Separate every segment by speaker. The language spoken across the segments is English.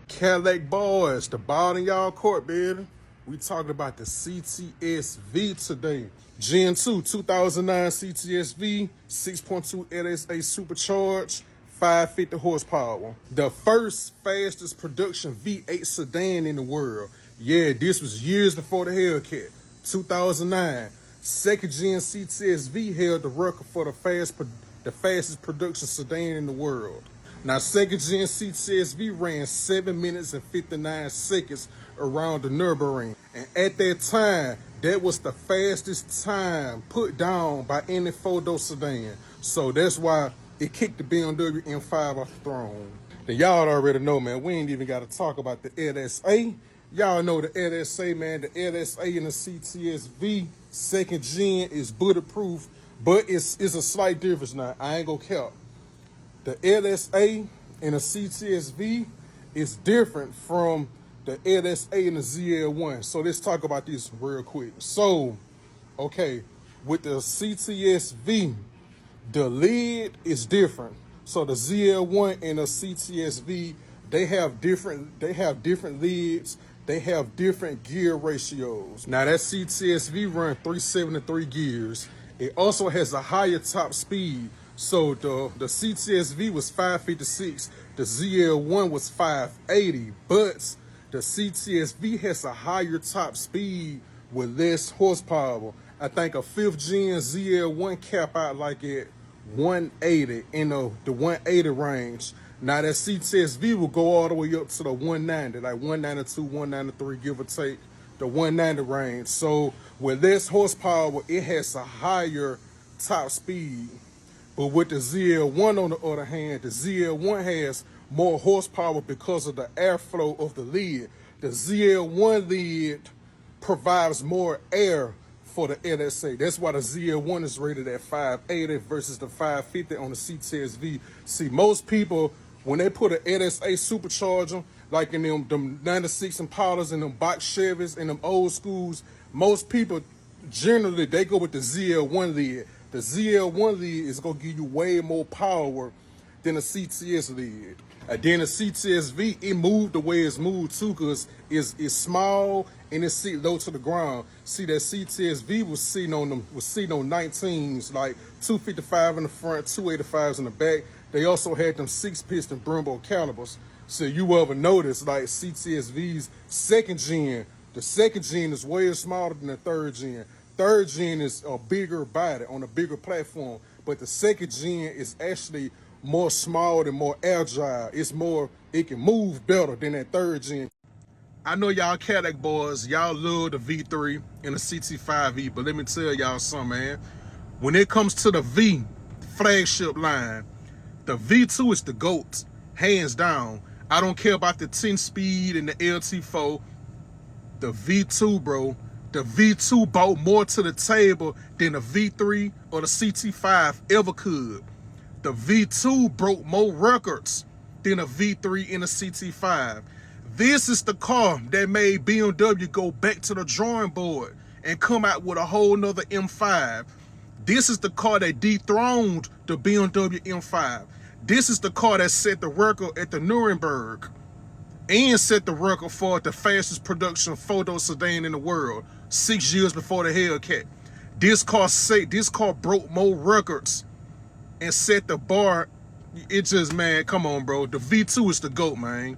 Speaker 1: Cadillac boys, the ball in y'all court, baby. We talking about the CTS V today. Gen 2, 2009 CTS V, 6.2 LSA supercharged, 550 horsepower. The first fastest production V8 sedan in the world. Yeah, this was years before the Hellcat. 2009. Second gen CTS V held the record for the fastest production sedan in the world. Now, second gen CTS V ran 7 minutes and 59 seconds around the Nürburgring. And at that time, that was the fastest time put down by any four-door sedan. So that's why it kicked the BMW M5 off the throne. Then y'all already know, man, we ain't even got to talk about the LSA. Y'all know the LSA, man. The LSA in the CTS V second gen is bulletproof, but it's a slight difference now. I ain't gonna count. The LSA in the CTS V is different from the LSA in the ZL1. So let's talk about this real quick. So, okay, with the CTS V, the lid is different. So the ZL1 and the CTS V, they have different lids. They have different gear ratios. Now that CTS V run 373 gears. It also has a higher top speed. So the CTS V was 556, the ZL1 was 580, but the CTS V has a higher top speed with less horsepower. I think a 5th gen ZL1 cap out like at 180 in the 180 range. Now that CTS V will go all the way up to the 190, like 192, 193, give or take, the 190 range. So with less horsepower, it has a higher top speed. But with the ZL1, on the other hand, the ZL1 has more horsepower because of the airflow of the lid. The ZL1 lid provides more air for the LSA. That's why the ZL1 is rated at 580 versus the 550 on the CTS V. See, most people, when they put an LSA supercharger, like in them 96 Impalas and them box Chevys and them old schools, most people, generally, they go with the ZL1 lid. The ZL1 lid is going to give you way more power than a CTS lid. And then the CTS V, it moved the way it's moved too, because it's small and it's sit low to the ground. See, that CTS V was sitting on 19s, like 255 in the front, 285s in the back. They also had them 6-piston Brembo calipers. So you ever notice, like CTS V's second gen, the second gen is way smaller than the third gen. Third gen is a bigger body on a bigger platform, but the second gen is actually more small and more agile. It can move better than that third gen. I know y'all Cadillac boys, y'all love the V3 and the CT5E, but let me tell y'all something, man. When it comes to the V flagship line, the V2 is the GOAT, hands down. I don't care about the 10-speed and the LT4. The V2, bro. The V2 brought more to the table than the V3 or the CT5 ever could. The V2 broke more records than a V3 and a CT5. This is the car that made BMW go back to the drawing board and come out with a whole nother M5. This is the car that dethroned the BMW M5. This is the car that set the record at the Nuremberg and set the record for the fastest production four-door sedan in the world 6 years before the Hellcat. This car broke more records and set the bar. It just, man, come on, bro. The V2 is the GOAT, man.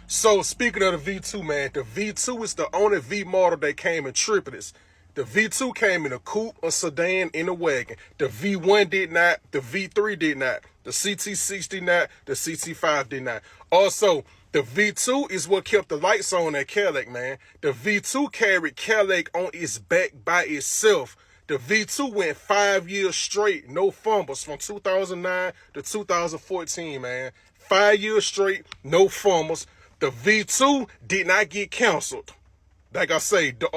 Speaker 1: So speaking of the V2, man, the V2 is the only V model that came in triplets. The V2 came in a coupe, a sedan, and a wagon. The V1 did not. The V3 did not. The CT6 did not. The CT5 did not. Also, the V2 is what kept the lights on at Cadillac, man. The V2 carried Cadillac on its back by itself. The V2 went 5 years straight, no fumbles, from 2009 to 2014, man. 5 years straight, no fumbles. The V2 did not get canceled. Like I say, the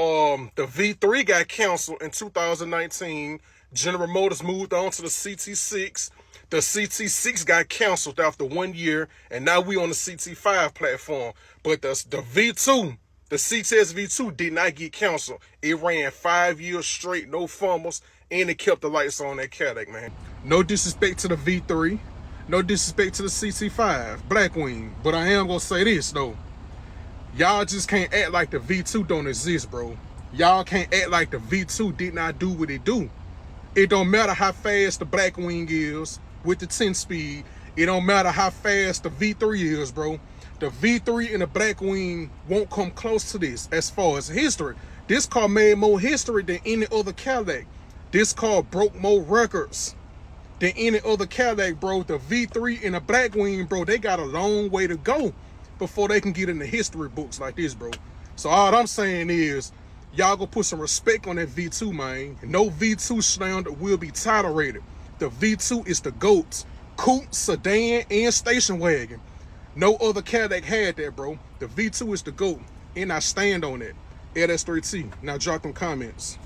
Speaker 1: V3 got canceled in 2019. General Motors moved on to the CT6. The CT6 got canceled after 1 year, and now we on the CT5 platform. But the V2, the CTS V2 did not get canceled. It ran 5 years straight, no fumbles, and it kept the lights on that Cadillac, man. No disrespect to the V3. No disrespect to the CT5, Blackwing. But I am going to say this, though. Y'all just can't act like the V2 don't exist, bro. Y'all can't act like the V2 did not do what it do. It don't matter how fast the Blackwing is with the 10 speed. It don't matter how fast the V3 is, bro. The V3 and the Blackwing won't come close to this as far as history. This car made more history than any other Cadillac. This car broke more records than any other Cadillac, bro. The V3 and the Blackwing, bro, they got a long way to go before they can get in the history books like this, bro. So all I'm saying is, y'all go put some respect on that V2, man. No V2 slander will be tolerated. The V2 is the GOAT. Coupe, sedan, and station wagon. No other Cadillac had that, bro. The V2 is the GOAT, and I stand on it. LS3T. Now drop them comments.